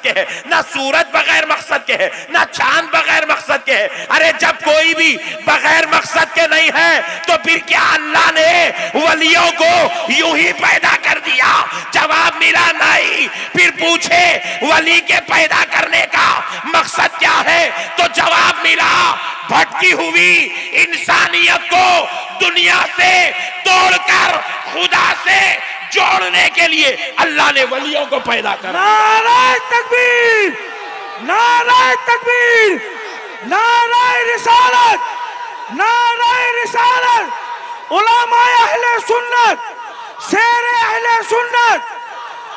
के है, ना सूरज बगैर मकसद के है, ना चांद बगैर मकसद के है। अरे जब कोई भी बगैर मकसद के नहीं है तो फिर क्या अल्लाह ने वलियों को यूं ही पैदा कर दिया? जवाब मिला नहीं। फिर पूछे वली के पैदा करने का मकसद क्या है, तो जवाब मिला भटकी हुई इंसानियत को दुनिया से तोड़कर खुदा से जोड़ने के लिए अल्लाह ने वलियों को पैदा करा। नारे तकबीर, नारे तकबीर, नारे रिसालत, नारे रिसालत, उलमाए अहले सुन्नत, शेरे अहले सुन्नत,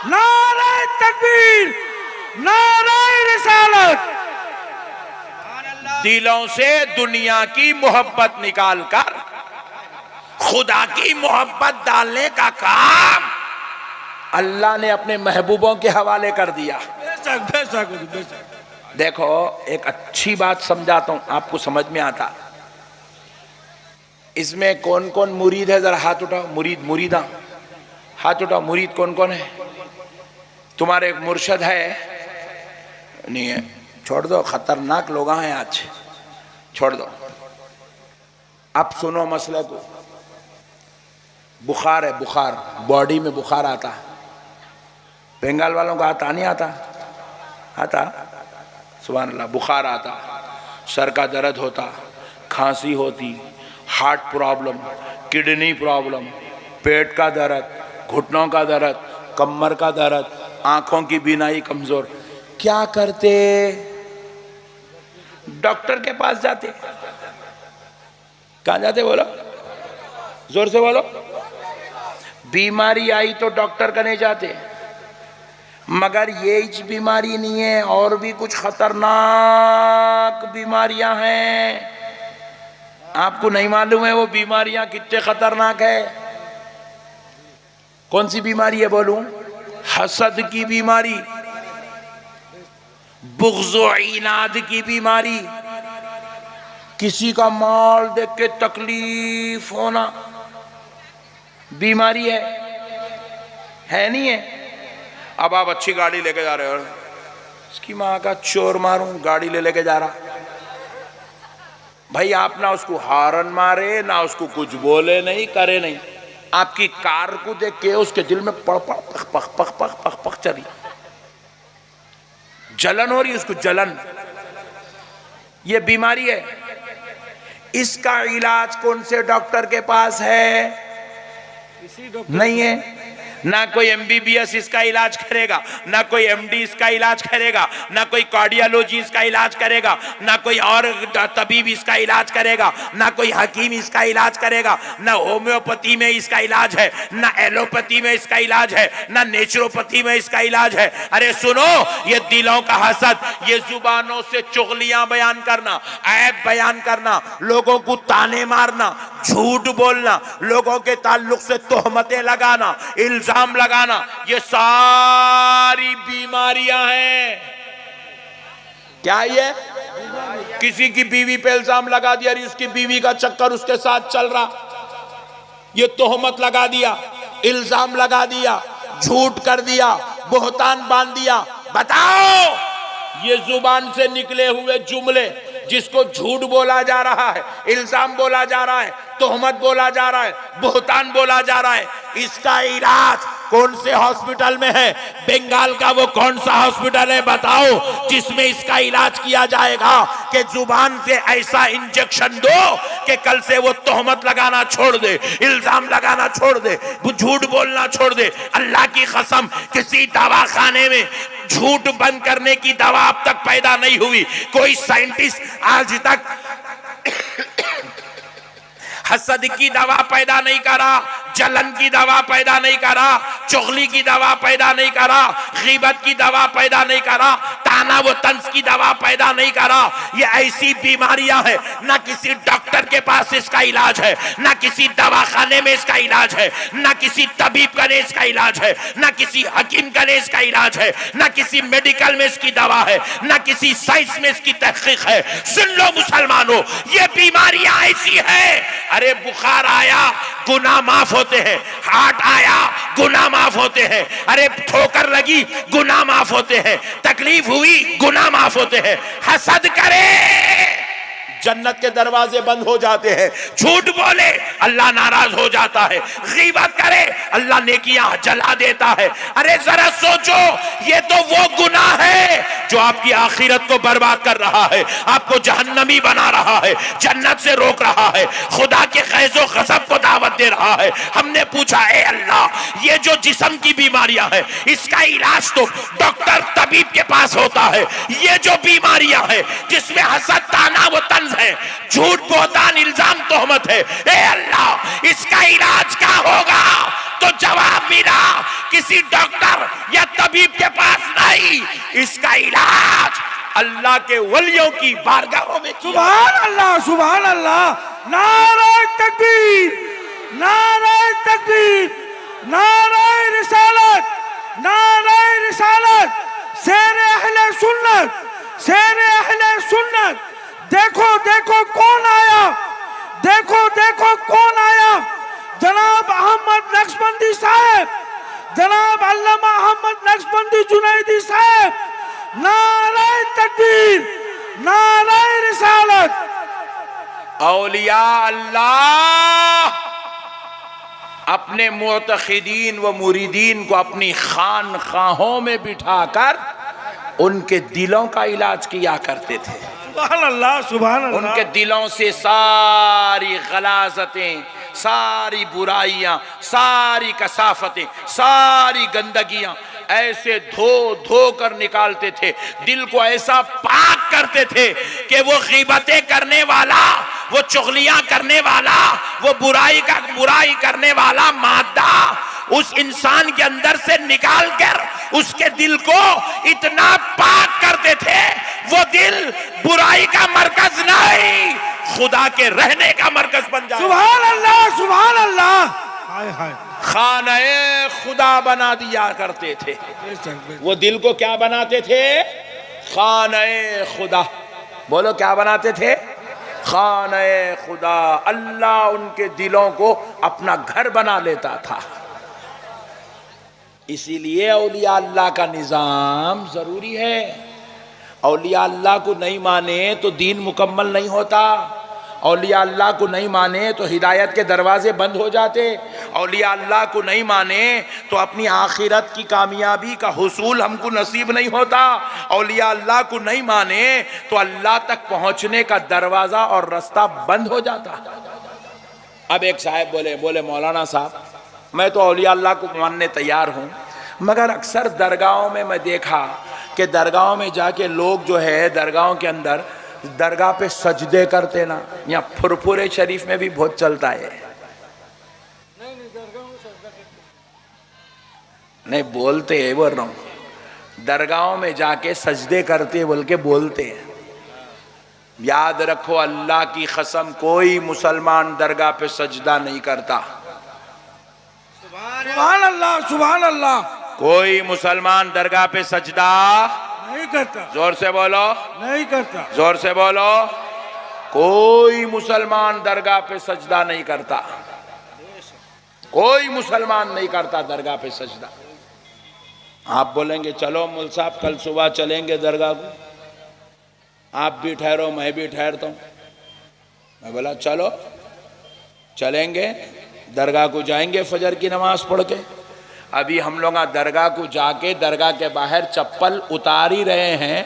नारे तकबीर, नारे रिसालत। दिलों से दुनिया की मोहब्बत निकालकर खुदा की मोहब्बत डालने का काम अल्लाह ने अपने महबूबों के हवाले कर दिया। बेशक बेशक बेशक। देखो एक अच्छी बात समझाता हूं, आपको समझ में आता। इसमें कौन कौन मुरीद है, जरा हाथ उठाओ। मुरीद, मुरीदा हाथ उठाओ। मुरीद कौन कौन है? तुम्हारे एक मुर्शद है? नहीं है, छोड़ दो, खतरनाक लोग हैं आज, छोड़ दो। अब सुनो मसले को। बुखार है, बुखार, बॉडी में बुखार आता। बंगाल वालों का आता नहीं आता? आता, सुभान अल्लाह। बुखार आता, सर का दर्द होता, खांसी होती, हार्ट प्रॉब्लम, किडनी प्रॉब्लम, पेट का दर्द, घुटनों का दर्द, कमर का दर्द, आंखों की बीनाई कमजोर। क्या करते? डॉक्टर के पास जाते। कहाँ जाते बोलो, जोर से बोलो। बीमारी आई तो डॉक्टर का नहीं जाते, मगर ये बीमारी नहीं है, और भी कुछ खतरनाक बीमारियां हैं। आपको नहीं मालूम है वो बीमारियां कितने खतरनाक है? कौन सी बीमारी है बोलूं? हसद की बीमारी, बुग़्ज़ व इनाद की बीमारी, किसी का माल देख के तकलीफ होना, बीमारी है नहीं है? अब आप अच्छी गाड़ी लेके जा रहे हो, इसकी माँ का चोर मारूं, गाड़ी लेके जा रहा भाई, आप ना उसको हारन मारे, ना उसको कुछ बोले नहीं, करे नहीं, आपकी कार को देख के उसके दिल में पड़ पड़ पख पख पख पख पख पख चली, जलन हो रही है उसको, जलन। ये बीमारी है। इसका इलाज कौन से डॉक्टर के पास है? नहीं है। ना कोई एमबीबीएस इसका इलाज करेगा, ना कोई एमडी इसका इलाज करेगा, ना कोई कार्डियोलॉजी इसका इलाज करेगा, ना कोई और तबीब इसका इलाज करेगा, ना कोई हकीम इसका इलाज करेगा, ना होम्योपैथी में इसका इलाज है, ना एलोपैथी में इसका इलाज है, ना नेचुरोपैथी में इसका इलाज है। अरे सुनो, ये दिलों का हसद, ये जुबानों से चुगलियां बयान करना, ऐब बयान करना, लोगों को ताने मारना, झूठ बोलना, लोगों के ताल्लुक से तोहमतें लगाना, इल्जाम लगाना, ये सारी बीमारियां हैं। क्या ये? किसी की बीवी पे इल्जाम लगा दिया, उसकी बीवी का चक्कर उसके साथ चल रहा, ये तोहमत लगा दिया, इल्जाम लगा दिया, झूठ कर दिया, बोहतान बांध दिया। बताओ, ये जुबान से निकले हुए जुमले, जिसको झूठ बोला जा रहा है, इल्जाम बोला जा रहा है, तोहमत बोला जा रहा है, बोहतान बोला जा रहा है, इसका इलाज कौन से हॉस्पिटल में है? बंगाल का वो कौन सा हॉस्पिटल है बताओ, जिसमें इसका इलाज किया जाएगा कि जुबान से ऐसा इंजेक्शन दो कि कल से वो तोहमत लगाना छोड़ दे, इल्जाम लगाना छोड़ दे, झूठ बोलना छोड़ दे। अल्लाह की कसम, किसी दवाखाने में झूठ बंद करने की दवा अब तक पैदा नहीं हुई। कोई साइंटिस्ट आज तक हसद की दवा पैदा नहीं करा, जलन की दवा पैदा नहीं करा, चुगली की दवा पैदा नहीं करा, गीबत की दवा पैदा नहीं करा, ताना व तंज की दवा पैदा नहीं करा। ये ऐसी बीमारियां हैं, ना किसी डॉक्टर के पास इसका इलाज है, ना किसी दवाखाने में इसका इलाज है, ना किसी तबीब का ने इसका इलाज है, ना किसी हकीम का ने इसका इलाज है, ना किसी मेडिकल में इसकी दवा है, ना किसी साइंस में इसकी तहकीक है। सुन लो मुसलमानों, ये बीमारियां ऐसी है। अरे बुखार आया, गुनाह माफ होते हैं, हार्ट आया गुनाह माफ होते हैं, अरे ठोकर लगी गुनाह माफ होते हैं, तकलीफ हुई गुनाह माफ होते हैं। हसद करे जन्नत के दरवाजे बंद हो जाते हैं, झूठ बोले अल्लाह नाराज हो जाता है, गीबत करे अल्लाह नेकियां जला देता है। अरे जरा सोचो, ये तो वो गुनाह है जो आपकी आखिरत को बर्बाद कर रहा है, आपको जहन्नमी बना रहा है, जन्नत से रोक रहा है, खुदा के खैज़ो ग़ज़ब को दावत दे रहा है। हमने पूछा, ए अल्लाह, ये जो जिस्म की बीमारियां हैं इसका इलाज तो डॉक्टर तबीब के पास होता है, ये जो बीमारियां हैं जिसमें हसद ताना व तंज है, झूठ बोहतान इल्जाम तोहमत है, ए अल्लाह इसका इलाज क्या होगा? तो जवाब मिला किसी डॉक्टर या तबीब के पास नहीं, इसका इलाज अल्लाह के वलियों की बारगाहों में। सुभान अल्लाह, सुभान अल्लाह, नारे तकबीर, नारे तकबीर, नारे रिसालत, नारे रिसालत, शेरे अहले सुन्नत, शेरे अहले सुन्नत। देखो देखो कौन आया, देखो देखो कौन आया, जनाब अहमद नक्शबंदी साहब, जनाब अल्लामा अहमद नक्शबंदी जुनैदी साहब। नारे तकबीर, नारे रिसालत। औलिया अल्लाह अपने मुतखिदीन व मुरीदीन को अपनी खानखाहों में बिठाकर उनके दिलों का इलाज किया करते थे। सुभान अल्लाह, सुभान अल्लाह। उनके दिलों से सारी गलाजतें, सारी बुराइयां, सारी कसाफतें, सारी गंदगियां ऐसे धो धो कर निकालते थे, दिल को ऐसा पाक करते थे कि वो गीबतें करने वाला, वो चुगलियां करने वाला, वो बुराई करने वाला मादा उस इंसान के अंदर से निकाल कर उसके दिल को इतना पाक करते थे, वो दिल बुराई का मरकज नहीं, खुदा के रहने का मरकज बन जाए। सुभान अल्लाह, सुभान अल्लाह। हाय हाय, खाने खुदा बना दिया करते थे। वो दिल को क्या बनाते थे? खाने खुदा। बोलो क्या बनाते थे? खाने खुदा। अल्लाह उनके दिलों को अपना घर बना लेता था। इसीलिए औलिया अल्लाह का निज़ाम जरूरी है। औलिया अल्लाह को नहीं माने तो दीन मुकम्मल नहीं होता। औलिया अल्लाह को नहीं माने तो हिदायत के दरवाजे बंद हो जाते। औलिया अल्लाह को नहीं माने तो अपनी आखिरत की कामयाबी का हुसूल हमको नसीब नहीं होता। औलिया अल्लाह को नहीं माने तो अल्लाह तक पहुंचने का दरवाज़ा और रास्ता बंद हो जाता। अब एक साहब बोले मौलाना साहब, मैं तो औलिया अल्लाह को मानने तैयार हूँ, मगर अक्सर दरगाहों में मैं देखा कि दरगाहों में जाके लोग जो है दरगाहों के अंदर दरगाह पे सजदे करते ना, या फुरफुरे शरीफ में भी बहुत चलता है। नहीं बोलते है, बोल रहा हूँ, दरगाहों में जाके सजदे करते बोल के बोलते हैं। याद रखो, अल्लाह की कसम, कोई मुसलमान दरगाह पे सजदा नहीं करता। सुभान अल्लाह, सुभान अल्लाह। कोई मुसलमान दरगाह पे सजदा नहीं करता। जोर से बोलो। नहीं करता। जोर से बोलो। कोई मुसलमान दरगाह पे सजदा नहीं करता। कोई मुसलमान नहीं करता दरगाह पे सजदा। आप बोलेंगे चलो मुल साहब कल सुबह चलेंगे दरगाह को, आप भी ठहरो मैं भी ठहरता हूँ। मैं बोला चलो चलेंगे, दरगाह को जाएंगे फजर की नमाज पढ़ के। अभी हम लोग दरगाह को जाके दरगाह के बाहर चप्पल उतार ही रहे हैं,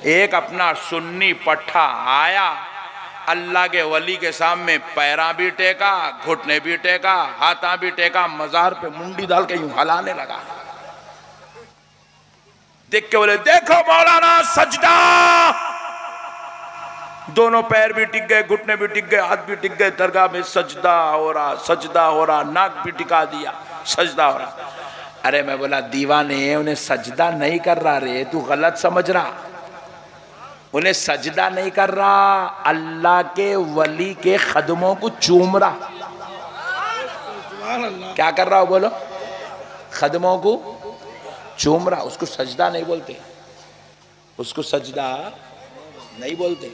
एक अपना सुन्नी पट्ठा आया, अल्लाह के वली के सामने पैरा भी टेका, घुटने भी टेका, हाथा भी टेका, मजार पे मुंडी डाल के यूं हलाने लगा। देख के बोले देखो मौलाना सजदा। दोनों पैर भी टिक गए, घुटने भी टिक गए, हाथ भी टिक गए, दरगाह में सजदा हो रहा, सजदा हो रहा, नाक भी टिका दिया, सजदा हो रहा। अरे मैं बोला दीवाने, उन्हें सजदा नहीं कर रहा रे, तू गलत समझ रहा। उन्हें सजदा नहीं कर रहा, अल्लाह के वली के कदमों को चूम रहा। क्या कर रहा हो बोलो? कदमों को चूम रहा। उसको सजदा नहीं बोलते, उसको सजदा नहीं बोलते।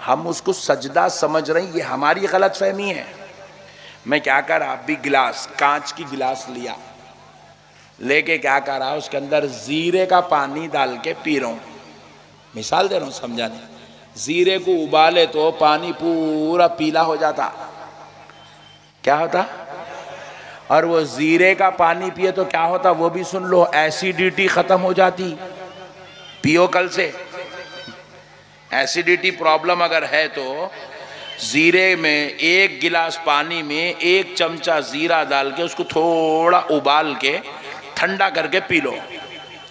हम उसको सजदा समझ रहे हैं, ये हमारी गलत फहमी है। मैं क्या करा, अभी गिलास, कांच की गिलास लिया, लेके क्या करा, उसके अंदर जीरे का पानी डाल के पी रहा हूं। मिसाल दे रहा हूं समझाने। जीरे को उबाले तो पानी पूरा पीला हो जाता, क्या होता? और वो जीरे का पानी पिए तो क्या होता वो भी सुन लो, एसिडिटी खत्म हो जाती। पियो कल से। एसिडिटी प्रॉब्लम अगर है तो जीरे में 1 गिलास पानी में 1 चमचा जीरा डाल के उसको थोड़ा उबाल के ठंडा करके पी लो,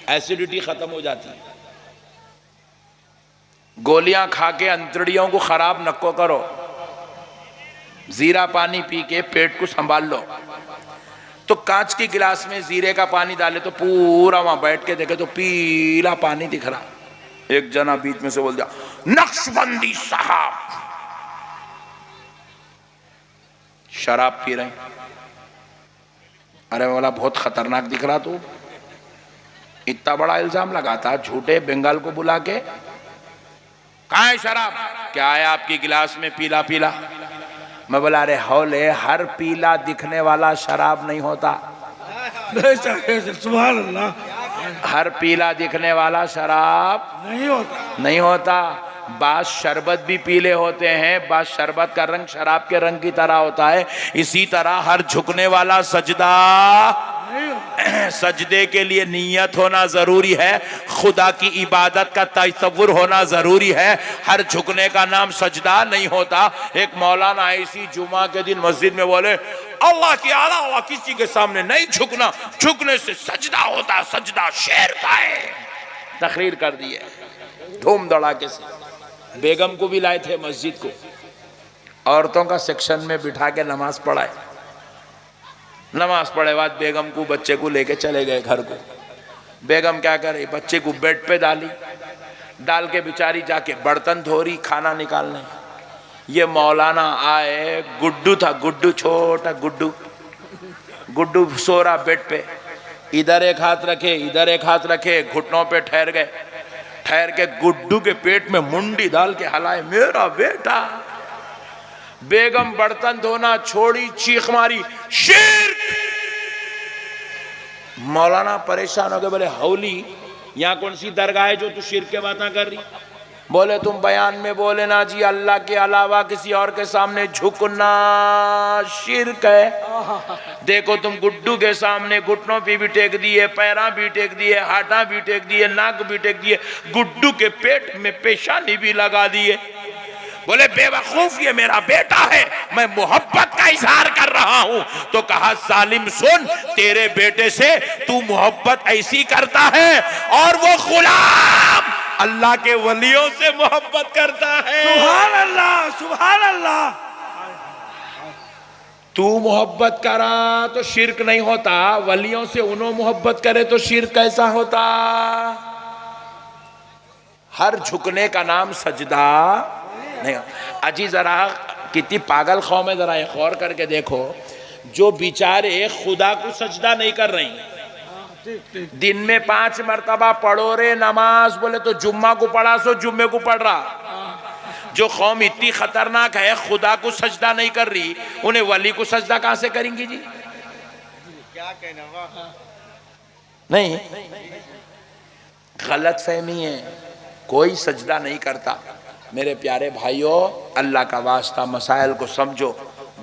एसिडिटी खत्म हो जाती। गोलियां खा के अंतड़ियों को खराब नको करो, जीरा पानी पी के पेट को संभाल लो। तो कांच की गिलास में जीरे का पानी डाले तो पूरा वहां बैठ के देखे तो पीला पानी दिख रहा। एक जना बीच में से बोल दिया, नक्शबंदी साहब शराब पी रहे। अरे बोला बहुत खतरनाक दिख रहा तू, इतना बड़ा इल्जाम लगाता झूठे बंगाल को बुला के। कहाँ है शराब? क्या है आपकी गिलास में पीला पीला? मैं बोला अरे हौले, हर पीला दिखने वाला शराब नहीं होता। सुभान अल्लाह। हर पीला दिखने वाला शराब नहीं होता। बास शरबत भी पीले होते हैं, बास शरबत का रंग शराब के रंग की तरह होता है। इसी तरह हर झुकने वाला सजदा, सजदे के लिए नियत होना जरूरी है, खुदा की इबादत का तसव्वुर होना जरूरी है। हर झुकने का नाम सजदा नहीं होता। एक मौलाना ऐसी जुमा के दिन मस्जिद में बोले, अल्लाह के अलावा किसी के सामने नहीं झुकना, झुकने से सजदा होता, सजदा शेर का है। तकरीर कर दी है धूम धड़ाके से। बेगम को भी लाए थे मस्जिद को, औरतों का सेक्शन में बिठा के नमाज पढ़ाए। नमाज पढ़े बाद बेगम को बच्चे को लेके चले गए घर को। बेगम क्या करे, बच्चे को बेड पे डाली, डाल के बेचारी जाके बर्तन धो रही, खाना निकालने। ये मौलाना आए, गुड्डू था, गुड्डू छोटा गुड्डू, गुड्डू सो रहा बेड पे, इधर एक हाथ रखे इधर एक हाथ रखे, घुटनों पे ठहर गए। ठहर के गुड्डू के पेट में मुंडी डाल के हलाए, मेरा बेटा। बेगम बर्तन धोना छोड़ी, चीख मारी, शिर्क। मौलाना परेशान हो गए, बोले हौली यहाँ कौन सी दरगाह है जो तू शिर्क के बातें कर रही? बोले तुम बयान में बोले ना जी अल्लाह के अलावा किसी और के सामने झुकना शिर्क है। देखो तुम गुड्डू के सामने घुटनों पे भी टेक दिए, पैरा भी टेक दिए, हाथा भी टेक दिए, नाक भी टेक दिए, गुड्डू के पेट में पेशानी भी लगा दिए। बोले बेवकूफ, ये मेरा बेटा है, मैं मोहब्बत का इजहार कर रहा हूं। तो कहा सालिम सुन, तेरे बेटे से तू मोहब्बत ऐसी करता है और वो गुलाम अल्लाह के वलियों से मोहब्बत करता है। सुभान अल्लाह, सुभान अल्लाह। तू मोहब्बत करा तो शिर्क नहीं होता, वलियों से उन्हों मोहब्बत करे तो शिर्क कैसा होता? हर झुकने का नाम सजदा नहीं। अजी जरा कितनी पागल कौम है, जरा एक और करके देखो, जो बेचारे खुदा को सजदा नहीं कर रही, दिन में 5 मरतबा पढ़ो रे नमाज, बोले तो जुम्मा को पढ़ा सो जुम्मे को पढ़ रहा। जो कौम इतनी खतरनाक है, खुदा को सजदा नहीं कर रही, उन्हें वली को सजदा कहां से करेंगी जी? क्या कहना? नहीं, गलत फहमी है, कोई सजदा नहीं करता। मेरे प्यारे भाइयों, अल्लाह का वास्ता मसाइल को समझो।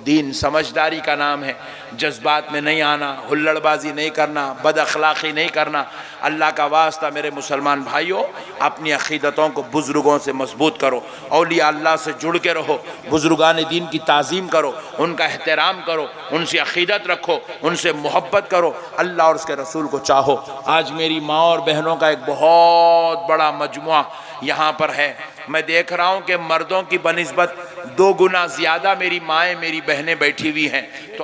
दीन समझदारी का नाम है, जज्बात में नहीं आना, हुल्लड़बाजी नहीं करना, बद अखलाक़ी नहीं करना। अल्लाह का वास्ता मेरे मुसलमान भाइयों, अपनी अक़ीदतों को बुज़ुर्गों से मजबूत करो, औलिया अल्लाह से जुड़ के रहो, बुज़ुर्गान दीन की ताज़ीम करो, उनका एहतराम करो, उनसे अक़ीदत रखो, उनसे मोहब्बत करो, अल्लाह और उसके रसूल को चाहो। आज मेरी माँ और बहनों का एक बहुत बड़ा मजमुआ यहाँ पर है। मैं देख रहा हूँ कि मर्दों की बनिस्बत 2 गुना ज़्यादा मेरी माएँ मेरी बहनें बैठी हुई हैं। तो